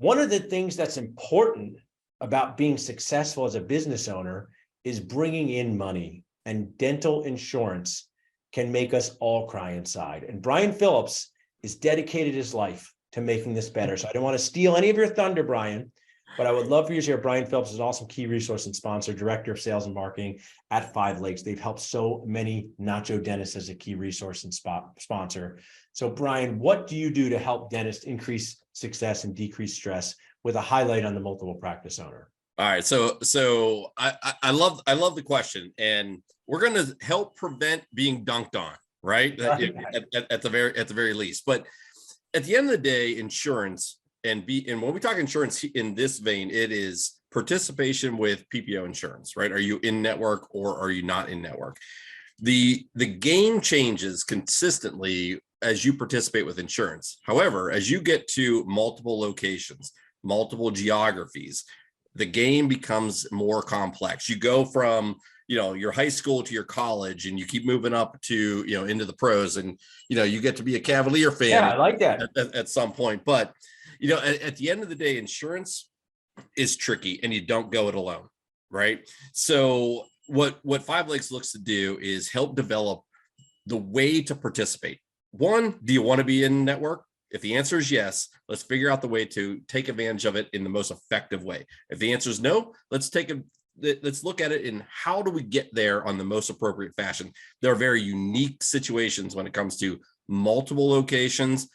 One of the things that's important about being successful as a business owner is bringing in money, and dental insurance can make us all cry inside. And Brian Phillips is dedicated his life to making this better. So I don't want to steal any of your thunder, Brian, but I would love for you to share. Brian Phillips is an awesome key resource and sponsor, director of sales and marketing at 5 Lakes. They've helped so many Nacho dentists as a key resource and sponsor. So Brian, what do you do to help dentists increase success and decrease stress, with a highlight on the multiple practice owner? All right. So I love the question, and we're going to help prevent being dunked on, right? At the very least. But at the end of the day, insurance and when we talk insurance in this vein, it is participation with PPO insurance, right? Are you in network or are you not in network? The game changes consistently as you participate with insurance. However, as you get to multiple locations, multiple geographies, the game becomes more complex. You go from, your high school to your college, and you keep moving up to, into the pros, and, you get to be a Cavalier fan. Yeah, I like that at some point. But, at the end of the day, insurance is tricky, and you don't go it alone, right? So what 5 Lakes looks to do is help develop the way to participate. One, do you want to be in network? If the answer is yes, let's figure out the way to take advantage of it in the most effective way. If the answer is no, let's look at it in how do we get there on the most appropriate fashion. There are very unique situations when it comes to multiple locations,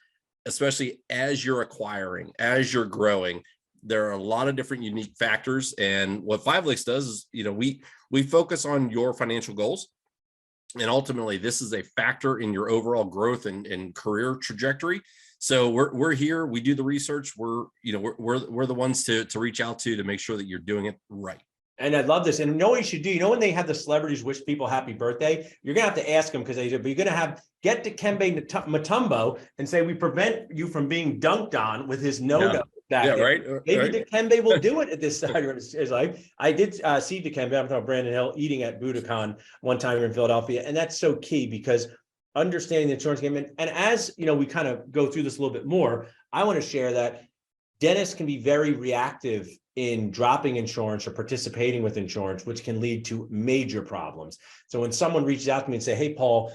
especially as you're acquiring, as you're growing. There are a lot of different unique factors. And what 5 Lakes does is, we focus on your financial goals. And ultimately, this is a factor in your overall growth and career trajectory. So we're here. We do the research. We're the ones to reach out to make sure that you're doing it right. And I love this. And what you should do, when they have the celebrities wish people happy birthday, you're going to have to ask them, because you're going to get Dikembe Mutombo and say, we prevent you from being dunked on with his no-no. Yeah, right. Maybe right. Dikembe will do it at this time of his life. I did see Dikembe, I'm talking about Brandon Hill, eating at Budokan one time in Philadelphia. And that's so key, because understanding the insurance game. And as we kind of go through this a little bit more, I want to share that dentists can be very reactive in dropping insurance or participating with insurance, which can lead to major problems. So when someone reaches out to me and say, hey, Paul,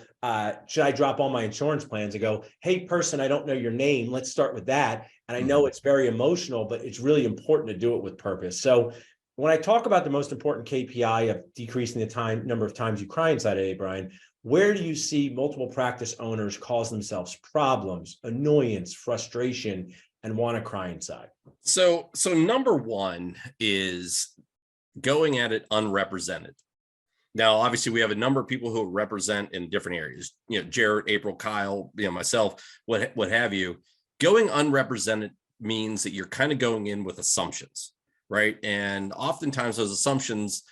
should I drop all my insurance plans? I go, hey, person, I don't know your name. Let's start with that. And I know it's very emotional, but it's really important to do it with purpose. So when I talk about the most important KPI of decreasing the number of times you cry inside a day, Brian, where do you see multiple practice owners cause themselves problems, annoyance, frustration, and want to cry inside? So number one is going at it unrepresented. Now, obviously, we have a number of people who represent in different areas. Jared, April, Kyle, myself, what have you. Going unrepresented means that you're kind of going in with assumptions, right? And oftentimes those assumptions,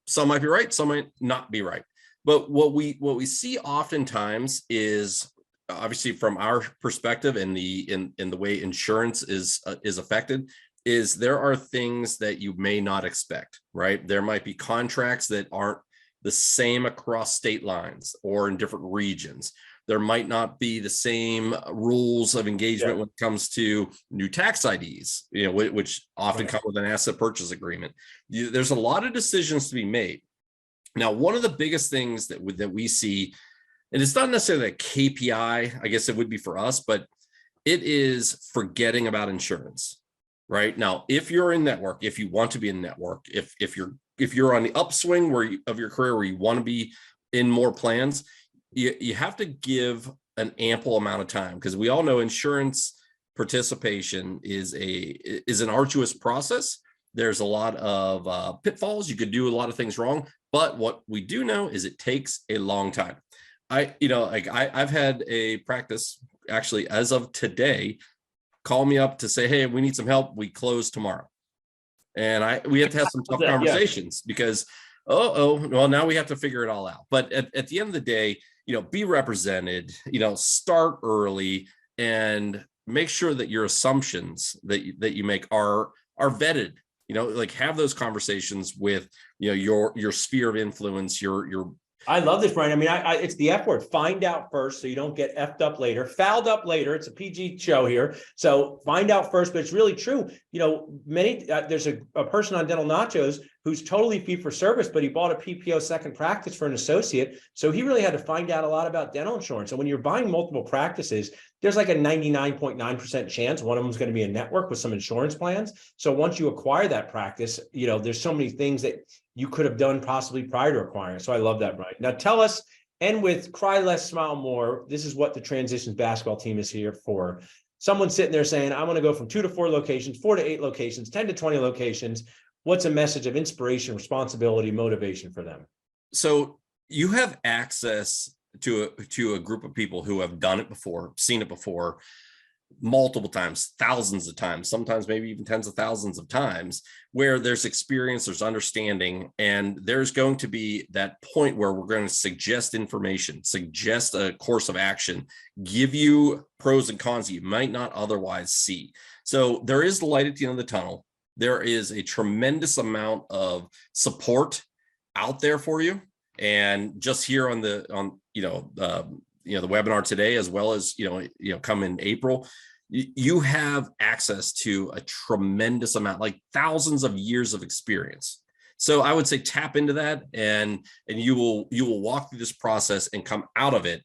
some might be right, some might not be right. But what we see oftentimes is, obviously from our perspective and in the way insurance is affected, is there are things that you may not expect, right? There might be contracts that aren't the same across state lines or in different regions. There might not be the same rules of engagement when it comes to new tax IDs, which often come with an asset purchase agreement. There's a lot of decisions to be made. Now, one of the biggest things that we see, and it's not necessarily a KPI, I guess it would be for us, but it is forgetting about insurance, right? Now, if you're in network, if you want to be in network, if you're on the upswing of your career where you want to be in more plans, you have to give an ample amount of time, because we all know insurance participation is an arduous process. There's a lot of pitfalls. You could do a lot of things wrong, but what we do know is it takes a long time. I've had a practice, actually, as of today, call me up to say, hey, we need some help. We close tomorrow. And we have to have some tough conversations because, well, now we have to figure it all out. But at the end of the day, be represented, start early and make sure that your assumptions that you make are vetted. Have those conversations with, your sphere of influence, your I love this, Brian. I mean, it's the F word. Find out first, so you don't get effed up later, fouled up later. It's a PG show here, so find out first. But it's really true. You know, there's a person on Dental Nachos who's totally fee for service, but he bought a PPO second practice for an associate, so he really had to find out a lot about dental insurance. And when you're buying multiple practices, there's like a 99.9% chance one of them is going to be a network with some insurance plans. So once you acquire that practice, you know, there's so many things that you could have done possibly prior to acquiring. So I love that, Brian. Now tell us, and with Cry Less, Smile More, this is what the Transitions basketball team is here for. Someone sitting there saying, I want to go from 2 to 4 locations, 4 to 8 locations, 10 to 20 locations. What's a message of inspiration, responsibility, motivation for them? So you have access to a group of people who have done it before, seen it before, multiple times, thousands of times, sometimes maybe even tens of thousands of times, where there's experience, there's understanding, and there's going to be that point where we're going to suggest information, suggest a course of action, give you pros and cons you might not otherwise see. So there is the light at the end of the tunnel. There is a tremendous amount of support out there for you. And just here on the webinar today, as well as, come in April, you have access to a tremendous amount, like thousands of years of experience. So I would say tap into that, and you will walk through this process and come out of it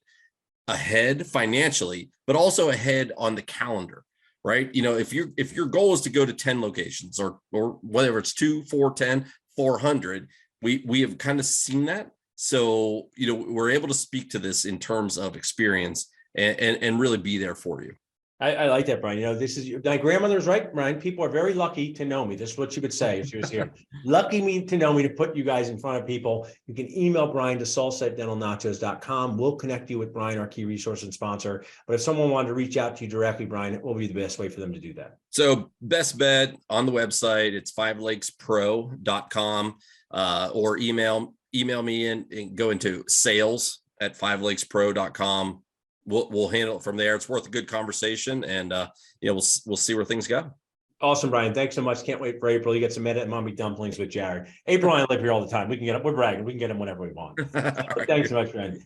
ahead financially, but also ahead on the calendar, right? You know, if your goal is to go to 10 locations or whatever, it's 2, 4, 10, 400, we have kind of seen that. So, we're able to speak to this in terms of experience and really be there for you. I like that, Brian. This is my grandmother's right, Brian. People are very lucky to know me. This is what she would say if she was here. Lucky me to know me, to put you guys in front of people. You can email Brian to salsa@dentalnachos.com. We'll connect you with Brian, our key resource and sponsor. But if someone wanted to reach out to you directly, Brian, it will be the best way for them to do that. So best bet on the website, it's fivelakespro.com, or email me and go into sales@fivelakespro.com. We'll handle it from there. It's worth a good conversation, and we'll see where things go. Awesome, Brian. Thanks so much. Can't wait for April. You get some edit mommy dumplings with Jared. April and I live here all the time. We're bragging. We can get them whenever we want. Thanks so much, Brian.